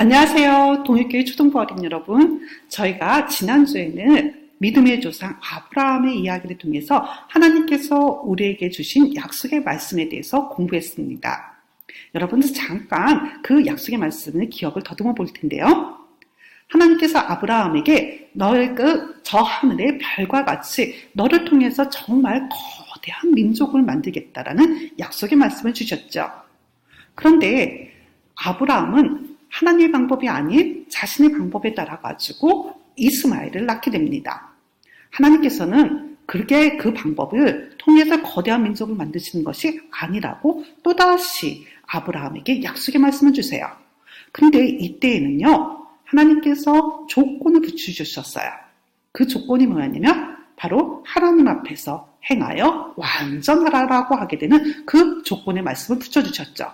안녕하세요. 동일교회 초등부 어린 여러분. 저희가 지난주에는 믿음의 조상 아브라함의 이야기를 통해서 하나님께서 우리에게 주신 약속의 말씀에 대해서 공부했습니다. 여러분들 잠깐 그 약속의 말씀을 기억을 더듬어 볼 텐데요. 하나님께서 아브라함에게 너의 저 하늘의 별과 같이 너를 통해서 정말 거대한 민족을 만들겠다라는 약속의 말씀을 주셨죠. 그런데 아브라함은 하나님의 방법이 아닌 자신의 방법에 따라가지고 이스마엘을 낳게 됩니다. 하나님께서는 그렇게 그 방법을 통해서 거대한 민족을 만드시는 것이 아니라고 또다시 아브라함에게 약속의 말씀을 주세요. 그런데 이때에는요, 하나님께서 조건을 붙여주셨어요. 그 조건이 뭐였냐면 바로 하나님 앞에서 행하여 완전하라고 하게 되는 그 조건의 말씀을 붙여주셨죠.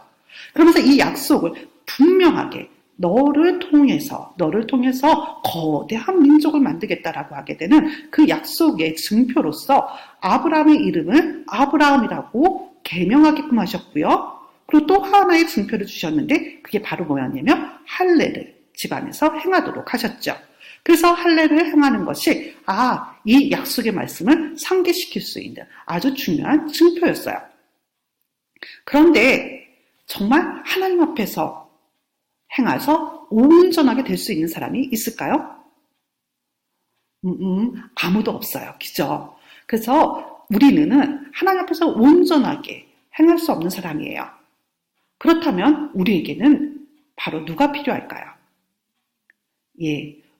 그러면서 이 약속을 분명하게 너를 통해서 거대한 민족을 만들겠다라고 하게 되는 그 약속의 증표로서 아브라함의 이름을 아브라함이라고 개명하게끔 하셨고요. 그리고 또 하나의 증표를 주셨는데 그게 바로 뭐였냐면 할례를 집안에서 행하도록 하셨죠. 그래서 할례를 행하는 것이 이 약속의 말씀을 상기시킬 수 있는 아주 중요한 증표였어요. 그런데 정말 하나님 앞에서 행해서 온전하게 될 수 있는 사람이 있을까요? 아무도 없어요. 그죠? 그래서 우리는 하나님 앞에서 온전하게 행할 수 없는 사람이에요. 그렇다면 우리에게는 바로 누가 필요할까요?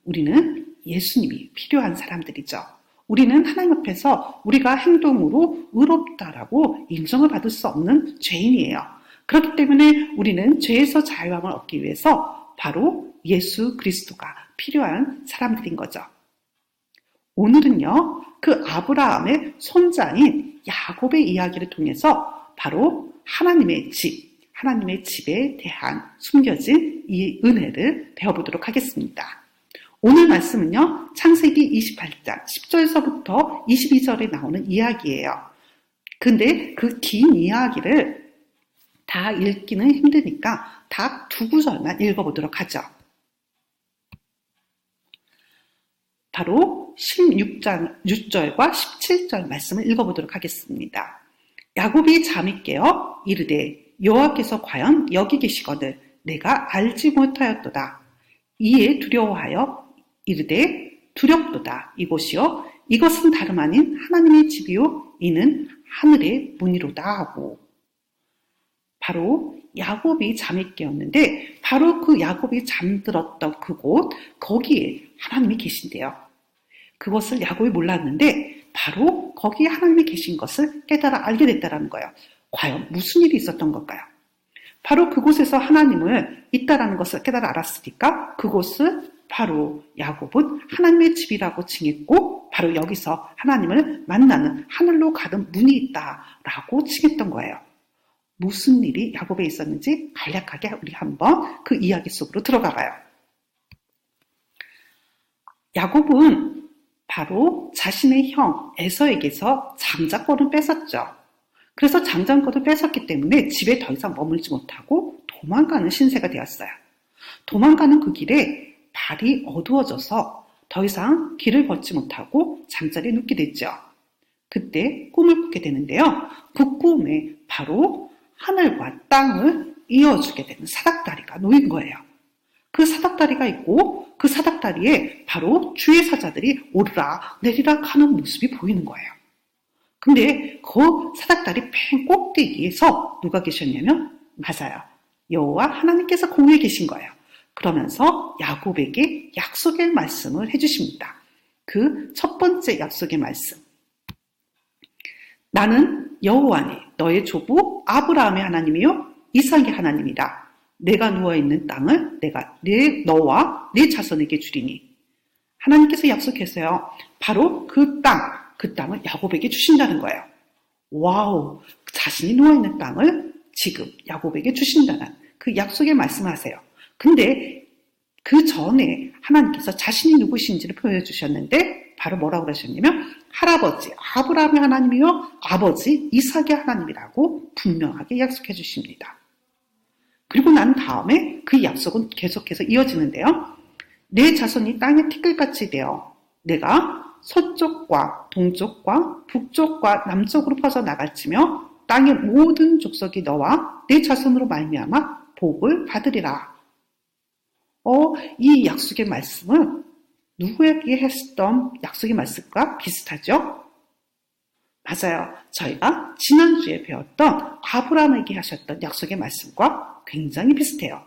우리는 예수님이 필요한 사람들이죠. 우리는 하나님 앞에서 우리가 행동으로 의롭다라고 인정을 받을 수 없는 죄인이에요. 그렇기 때문에 우리는 죄에서 자유함을 얻기 위해서 바로 예수 그리스도가 필요한 사람들인 거죠. 오늘은요, 그 아브라함의 손자인 야곱의 이야기를 통해서 바로 하나님의 집에 대한 숨겨진 이 은혜를 배워보도록 하겠습니다. 오늘 말씀은요, 창세기 28장 10절에서부터 22절에 나오는 이야기예요. 근데 그 긴 이야기를 다 읽기는 힘드니까 다 두 구절만 읽어보도록 하죠. 바로 16장 6절과 17절 말씀을 읽어보도록 하겠습니다. 야곱이 잠이 깨어 이르되 여호와께서 과연 여기 계시거늘 내가 알지 못하였도다. 이에 두려워하여 이르되 두렵도다. 이곳이요 이것은 다름 아닌 하나님의 집이요 이는 하늘의 문이로다 하고, 바로 야곱이 잠이 깨었는데 바로 그 야곱이 잠들었던 그곳, 거기에 하나님이 계신대요. 그것을 야곱이 몰랐는데 바로 거기에 하나님이 계신 것을 깨달아 알게 됐다는 거예요. 과연 무슨 일이 있었던 걸까요? 바로 그곳에서 하나님을 있다라는 것을 깨달아 알았으니까 그곳을 바로 야곱은 하나님의 집이라고 칭했고, 바로 여기서 하나님을 만나는 하늘로 가는 문이 있다라고 칭했던 거예요. 무슨 일이 야곱에 있었는지 간략하게 우리 한번 그 이야기 속으로 들어가봐요. 야곱은 바로 자신의 형 에서에게서 장자권을 뺏었죠. 그래서 장자권을 뺏었기 때문에 집에 더 이상 머물지 못하고 도망가는 신세가 되었어요. 도망가는 그 길에 발이 어두워져서 더 이상 길을 걷지 못하고 잠자리에 눕게 됐죠. 그때 꿈을 꾸게 되는데요. 그 꿈에 바로 하늘과 땅을 이어주게 되는 사닥다리가 놓인 거예요. 그 사닥다리가 있고 그 사닥다리에 바로 주의 사자들이 오르락 내리락 하는 모습이 보이는 거예요. 근데 그 사닥다리 맨 꼭대기에서 누가 계셨냐면 맞아요. 여호와 하나님께서 공에 계신 거예요. 그러면서 야곱에게 약속의 말씀을 해주십니다. 그 첫 번째 약속의 말씀. 나는 여호와니 너의 조부 아브라함의 하나님이요 이삭의 하나님이라. 내가 누워있는 땅을 내가 너와 네 자손에게 주리니. 하나님께서 약속했어요. 바로 그 땅을 야곱에게 주신다는 거예요. 와우, 자신이 누워있는 땅을 지금 야곱에게 주신다는 그 약속의 말씀하세요. 근데 그 전에 하나님께서 자신이 누구신지를 표현해 주셨는데 바로 뭐라고 그러셨냐면 할아버지 아브라함의 하나님이요 아버지 이삭의 하나님이라고 분명하게 약속해 주십니다. 그리고 난 다음에 그 약속은 계속해서 이어지는데요. 내 자손이 땅에 티끌같이 되어 내가 서쪽과 동쪽과 북쪽과 남쪽으로 퍼져나갈지며 땅의 모든 족속이 너와 내 자손으로 말미암아 복을 받으리라. 이 약속의 말씀은 누구에게 했던 약속의 말씀과 비슷하죠? 맞아요. 저희가 지난주에 배웠던 아브라함에게 하셨던 약속의 말씀과 굉장히 비슷해요.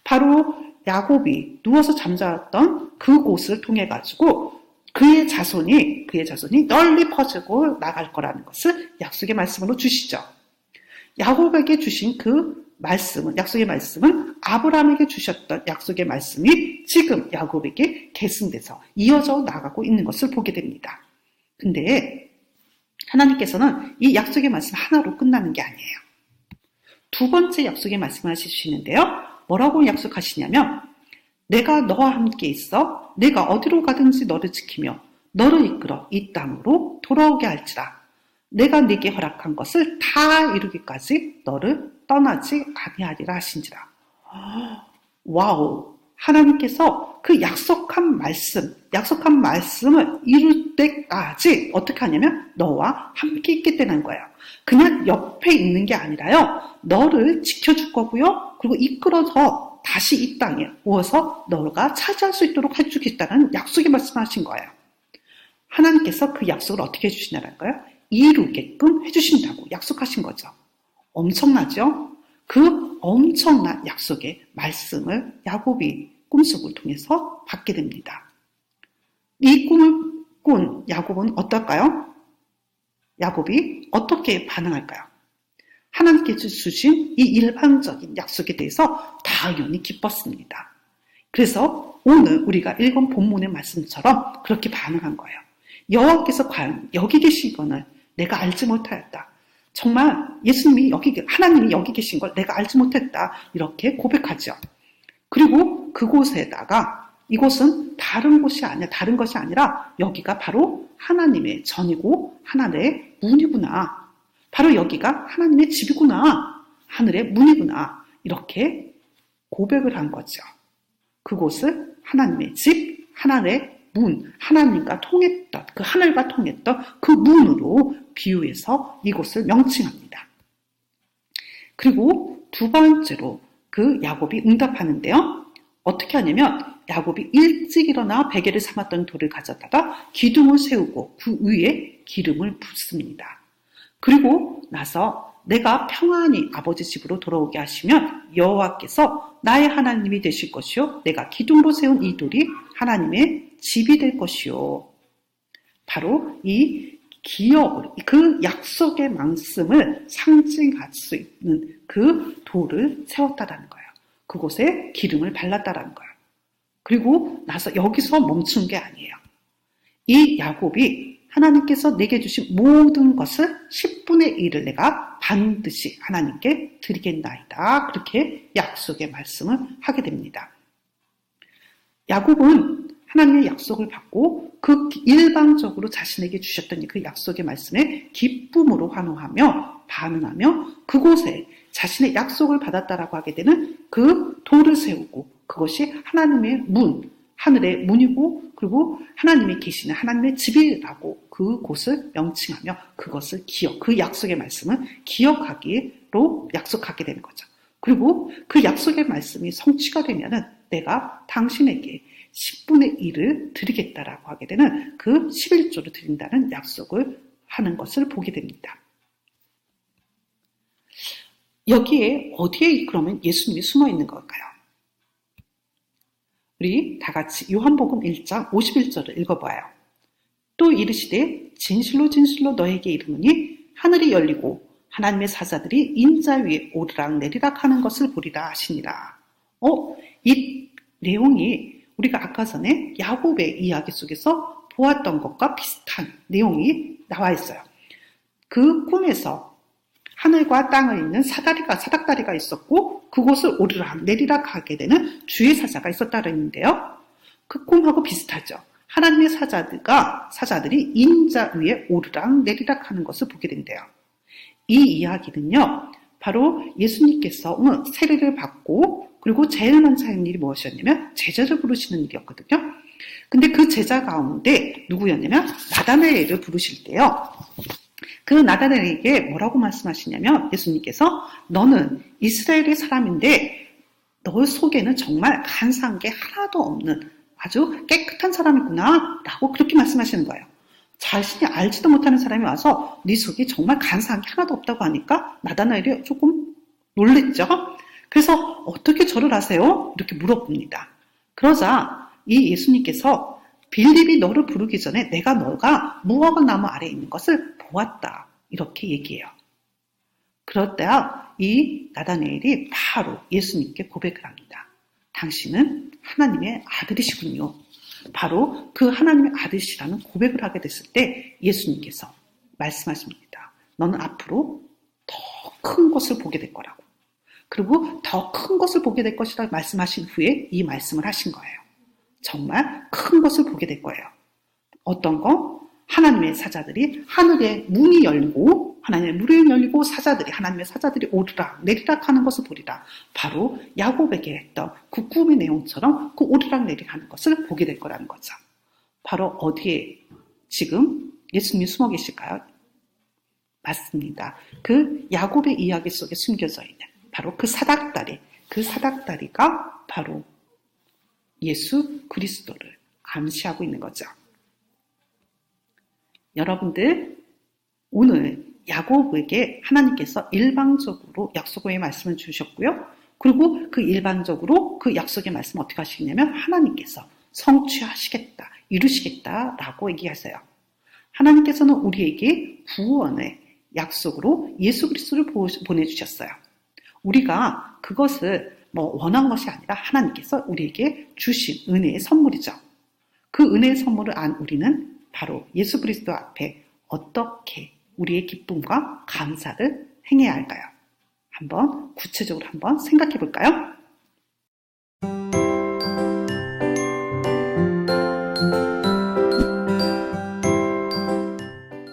바로 야곱이 누워서 잠자었던 그곳을 통해 가지고 그의 자손이 널리 퍼지고 나갈 거라는 것을 약속의 말씀으로 주시죠. 야곱에게 주신 그 말씀은, 약속의 말씀은 아브라함에게 주셨던 약속의 말씀이 지금 야곱에게 계승돼서 이어져 나가고 있는 것을 보게 됩니다. 근데 하나님께서는 이 약속의 말씀 하나로 끝나는 게 아니에요. 두 번째 약속의 말씀을 하시는데요. 뭐라고 약속하시냐면 내가 너와 함께 있어 내가 어디로 가든지 너를 지키며 너를 이끌어 이 땅으로 돌아오게 할지라. 내가 네게 허락한 것을 다 이루기까지 너를 떠나지 아니하리라 하신지라. 와우! 하나님께서 그 약속한 말씀을 이룰 때까지 어떻게 하냐면 너와 함께 있겠다는 거예요. 그냥 옆에 있는 게 아니라요. 너를 지켜줄 거고요. 그리고 이끌어서 다시 이 땅에 오어서 너가 차지할 수 있도록 해주겠다는 약속의 말씀하신 거예요. 하나님께서 그 약속을 어떻게 해주시냐는 거예요? 이루게끔 해주신다고 약속하신 거죠. 엄청나죠? 그 엄청난 약속의 말씀을 야곱이 꿈속을 통해서 받게 됩니다. 이 꿈을 꾼 야곱은 어떨까요? 야곱이 어떻게 반응할까요? 하나님께서 주신 이 일반적인 약속에 대해서 당연히 기뻤습니다. 그래서 오늘 우리가 읽은 본문의 말씀처럼 그렇게 반응한 거예요. 여호와께서 과연 여기 계시거늘 내가 알지 못하였다. 정말 하나님이 여기 계신 걸 내가 알지 못했다. 이렇게 고백하죠. 그리고 그곳에다가 이곳은 다른 것이 아니라 여기가 바로 하나님의 전이고 하나님의 문이구나. 바로 여기가 하나님의 집이구나. 하늘의 문이구나. 이렇게 고백을 한 거죠. 그곳을 하나님의 집, 하나님의 문, 하나님과 통했던, 그 하늘과 통했던 그 문으로 비유해서 이곳을 명칭합니다. 그리고 두 번째로 그 야곱이 응답하는데요. 어떻게 하냐면 야곱이 일찍 일어나 베개를 삼았던 돌을 가져다가 기둥을 세우고 그 위에 기름을 붓습니다. 그리고 나서 내가 평안히 아버지 집으로 돌아오게 하시면 여호와께서 나의 하나님이 되실 것이요 내가 기둥으로 세운 이 돌이 하나님의 집이 될 것이요. 바로 이 기업을, 그 약속의 말씀을 상징할 수 있는 그 돌을 세웠다라는 거예요. 그곳에 기름을 발랐다라는 거예요. 그리고 나서 여기서 멈춘 게 아니에요. 이 야곱이 하나님께서 내게 주신 모든 것을 10분의 1을 내가 반드시 하나님께 드리겠나이다. 그렇게 약속의 말씀을 하게 됩니다. 야곱은 하나님의 약속을 받고 그 일방적으로 자신에게 주셨던 그 약속의 말씀에 기쁨으로 환호하며 반응하며 그곳에 자신의 약속을 받았다라고 하게 되는 그 돌을 세우고 그것이 하나님의 문, 하늘의 문이고 그리고 하나님이 계시는 하나님의 집이라고 그곳을 명칭하며 그것을 그 약속의 말씀을 기억하기로 약속하게 되는 거죠. 그리고 그 약속의 말씀이 성취가 되면은 내가 당신에게 10분의 1을 드리겠다라고 하게 되는 그 11조를 드린다는 약속을 하는 것을 보게 됩니다. 여기에 어디에 그러면 예수님이 숨어 있는 걸까요? 우리 다 같이 요한복음 1장 51절을 읽어봐요. 또 이르시되 진실로 진실로 너에게 이르노니 하늘이 열리고 하나님의 사자들이 인자 위에 오르락 내리락 하는 것을 보리라 하시니라. 이 내용이 우리가 아까 전에 야곱의 이야기 속에서 보았던 것과 비슷한 내용이 나와 있어요. 그 꿈에서 하늘과 땅을 잇는 사닥다리가 있었고 그곳을 오르락 내리락 하게 되는 주의 사자가 있었다고 했는데요. 그 꿈하고 비슷하죠. 하나님의 사자들이 인자 위에 오르락 내리락 하는 것을 보게 된대요. 이 이야기는요. 바로 예수님께서 세례를 받고 그리고 제일 먼저 하는 일이 무엇이었냐면 제자를 부르시는 일이었거든요. 근데 그 제자 가운데 누구였냐면 나다나엘을 부르실 때요. 그 나다나엘에게 뭐라고 말씀하시냐면 예수님께서 너는 이스라엘의 사람인데 너 속에는 정말 간사한 게 하나도 없는 아주 깨끗한 사람이구나 라고 그렇게 말씀하시는 거예요. 자신이 알지도 못하는 사람이 와서 네 속에 정말 간사한 게 하나도 없다고 하니까 나다나엘이 조금 놀랬죠. 그래서 어떻게 저를 아세요? 이렇게 물어봅니다. 그러자 이 예수님께서 빌립이 너를 부르기 전에 내가 너가 무화과 나무 아래에 있는 것을 보았다. 이렇게 얘기해요. 그럴 때 이 나다나엘이 바로 예수님께 고백을 합니다. 당신은 하나님의 아들이시군요. 바로 그 하나님의 아들이시라는 고백을 하게 됐을 때 예수님께서 말씀하십니다. 너는 앞으로 더 큰 것을 보게 될 거라고. 그리고 더 큰 것을 보게 될 것이라 말씀하신 후에 이 말씀을 하신 거예요. 정말 큰 것을 보게 될 거예요. 어떤 거? 하나님의 사자들이 하늘의 문이 열리고 하나님의 문이 열리고 하나님의 사자들이 오르락 내리락 하는 것을 보리라. 바로 야곱에게 했던 그 꿈의 내용처럼 그 오르락 내리락 하는 것을 보게 될 거라는 거죠. 바로 어디에 지금 예수님이 숨어 계실까요? 맞습니다. 그 야곱의 이야기 속에 숨겨져 있는 바로 그 사닥다리가 바로 예수 그리스도를 암시하고 있는 거죠. 여러분들, 오늘 야곱에게 하나님께서 일방적으로 약속의 말씀을 주셨고요. 그리고 그 일반적으로 그 약속의 말씀을 어떻게 하시냐면 하나님께서 성취하시겠다, 이루시겠다라고 얘기하세요. 하나님께서는 우리에게 구원의 약속으로 예수 그리스도를 보내주셨어요. 우리가 그것을 원한 것이 아니라 하나님께서 우리에게 주신 은혜의 선물이죠. 그 은혜의 선물을 안 우리는 바로 예수 그리스도 앞에 어떻게 우리의 기쁨과 감사를 행해야 할까요? 한번 구체적으로 한번 생각해 볼까요?